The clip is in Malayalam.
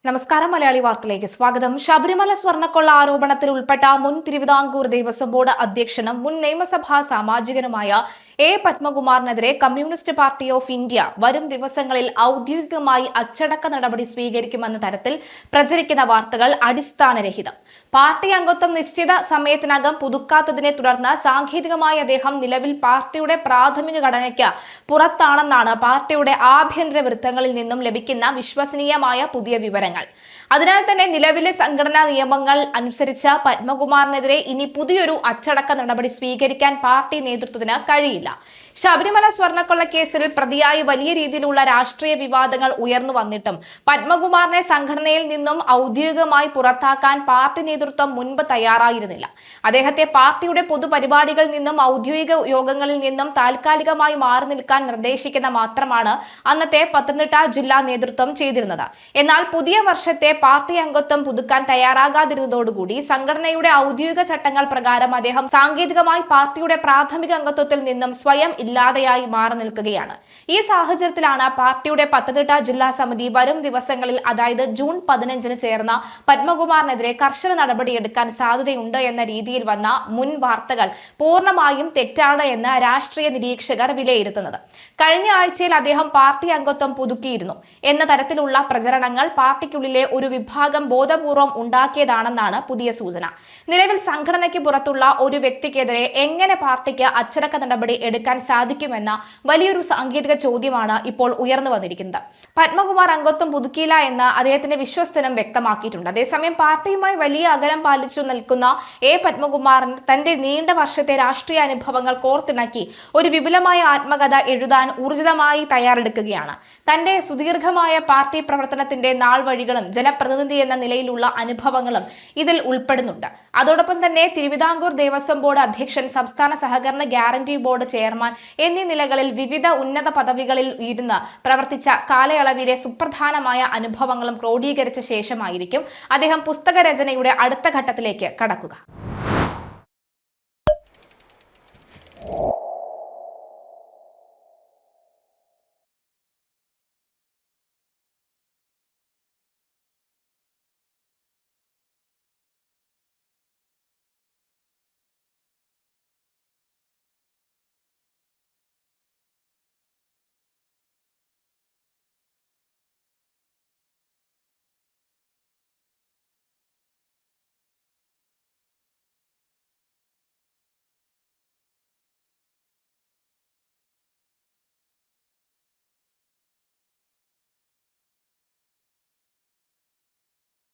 നമസ്കാരം. മലയാളി വാർത്തയിലേക്ക് സ്വാഗതം. ശബരിമല സ്വർണ്ണക്കൊള്ള ആരോപണത്തിൽ ഉൾപ്പെട്ട മുൻ തിരുവിതാംകൂർ ദേവസ്വം ബോർഡ് അധ്യക്ഷനും മുൻ നിയമസഭാ സാമാജികനുമായ എ പത്മകുമാറിനെതിരെ കമ്മ്യൂണിസ്റ്റ് പാർട്ടി ഓഫ് ഇന്ത്യ വരും ദിവസങ്ങളിൽ ഔദ്യോഗികമായി അച്ചടക്ക നടപടി സ്വീകരിക്കുമെന്ന തരത്തിൽ പ്രചരിക്കുന്ന വാർത്തകൾ അടിസ്ഥാനരഹിതം. പാർട്ടി അംഗത്വം നിശ്ചിത സമയത്തിനകം പുതുക്കാത്തതിനെ തുടർന്ന് സാങ്കേതികമായി അദ്ദേഹം നിലവിൽ പാർട്ടിയുടെ പ്രാഥമിക ഘടനയ്ക്ക് പുറത്താണെന്നാണ് പാർട്ടിയുടെ ആഭ്യന്തര വൃത്തങ്ങളിൽ നിന്നും ലഭിക്കുന്ന വിശ്വസനീയമായ പുതിയ വിവരങ്ങൾ. അതിനാൽ തന്നെ നിലവിലെ സംഘടനാ നിയമങ്ങൾ അനുസരിച്ച് പത്മകുമാറിനെതിരെ ഇനി പുതിയൊരു അച്ചടക്ക നടപടി സ്വീകരിക്കാൻ പാർട്ടി നേതൃത്വത്തിന് കഴിയില്ല. ശബരിമല സ്വർണ്ണക്കൊള്ള കേസിൽ പ്രതിയായി വലിയ രീതിയിലുള്ള രാഷ്ട്രീയ വിവാദങ്ങൾ ഉയർന്നു വന്നിട്ടും പത്മകുമാറിനെ സംഘടനയിൽ നിന്നും ഔദ്യോഗികമായി പുറത്താക്കാൻ പാർട്ടി നേതൃത്വം മുൻപ് തയ്യാറായിരുന്നില്ല. അദ്ദേഹത്തെ പാർട്ടിയുടെ പൊതുപരിപാടികളിൽ നിന്നും ഔദ്യോഗിക യോഗങ്ങളിൽ നിന്നും താൽക്കാലികമായി മാറി നിൽക്കാൻ നിർദ്ദേശിക്കുന്ന മാത്രമാണ് അന്നത്തെ പത്തനംതിട്ട ജില്ലാ നേതൃത്വം ചെയ്തിരുന്നത്. എന്നാൽ പുതിയ വർഷത്തെ പാർട്ടി അംഗത്വം പുതുക്കാൻ തയ്യാറാകാതിരുന്നതോടുകൂടി സംഘടനയുടെ ഔദ്യോഗിക ചട്ടങ്ങൾ പ്രകാരം അദ്ദേഹം സാങ്കേതികമായി പാർട്ടിയുടെ പ്രാഥമിക അംഗത്വത്തിൽ നിന്നും സ്വയം ഇല്ലാതെയായി മാറി നിൽക്കുകയാണ്. ഈ സാഹചര്യത്തിലാണ് പാർട്ടിയുടെ പത്തനംതിട്ട ജില്ലാ സമിതി വരും ദിവസങ്ങളിൽ, അതായത് ജൂൺ 15 ചേർന്ന പത്മകുമാറിനെതിരെ കർശന നടപടിയെടുക്കാൻ സാധ്യതയുണ്ട് എന്ന രീതിയിൽ വന്ന മുൻ വാർത്തകൾ പൂർണ്ണമായും തെറ്റാണ് എന്ന് രാഷ്ട്രീയ നിരീക്ഷകർ വിലയിരുത്തുന്നത്. കഴിഞ്ഞ ആഴ്ചയിൽ അദ്ദേഹം പാർട്ടി അംഗത്വം പുതുക്കിയിരുന്നു എന്ന തരത്തിലുള്ള പ്രചരണങ്ങൾ പാർട്ടിക്കുള്ളിലെ ഒരു വിഭാഗം ബോധപൂർവം ഉണ്ടാക്കിയതാണെന്നാണ് പുതിയ സൂചന. നിലവിൽ സംഘടനയ്ക്ക് പുറത്തുള്ള ഒരു വ്യക്തിക്കെതിരെ എങ്ങനെ പാർട്ടിക്ക് അച്ചടക്ക നടപടി എടുക്കാൻ സാധിക്കുമെന്ന വലിയൊരു സാങ്കേതിക ചോദ്യമാണ് ഇപ്പോൾ ഉയർന്നു വന്നിരിക്കുന്നത്. പത്മകുമാർ അംഗത്വം പുതുക്കിയില്ല എന്ന് അദ്ദേഹത്തിന്റെ വിശ്വസ്തനും വ്യക്തമാക്കിയിട്ടുണ്ട്. അതേസമയം പാർട്ടിയുമായി വലിയ അകലം പാലിച്ചു നിൽക്കുന്ന എ പത്മകുമാറിൻ തന്റെ നീണ്ട വർഷത്തെ രാഷ്ട്രീയ അനുഭവങ്ങൾ കോർത്തിണക്കി ഒരു വിപുലമായ ആത്മകഥ എഴുതാൻ ഊർജിതമായി തയ്യാറെടുക്കുകയാണ്. തന്റെ സുദീർഘമായ പാർട്ടി പ്രവർത്തനത്തിന്റെ നാൾ വഴികളും ജനപ്രതിനിധി എന്ന നിലയിലുള്ള അനുഭവങ്ങളും ഇതിൽ ഉൾപ്പെടുന്നുണ്ട്. അതോടൊപ്പം തന്നെ തിരുവിതാംകൂർ ദേവസ്വം ബോർഡ് അധ്യക്ഷൻ, സംസ്ഥാന സഹകരണ ഗ്യാരണ്ടി ബോർഡ് ചെയർമാൻ എന്നീ നിലകളിൽ വിവിധ ഉന്നത പദവികളിൽ ഇരുന്ന് പ്രവർത്തിച്ച കാലയളവിലെ സുപ്രധാനമായ അനുഭവങ്ങളും ക്രോഡീകരിച്ച ശേഷമായിരിക്കും അദ്ദേഹം പുസ്തക രചനയുടെ അടുത്ത ഘട്ടത്തിലേക്ക് കടക്കുക.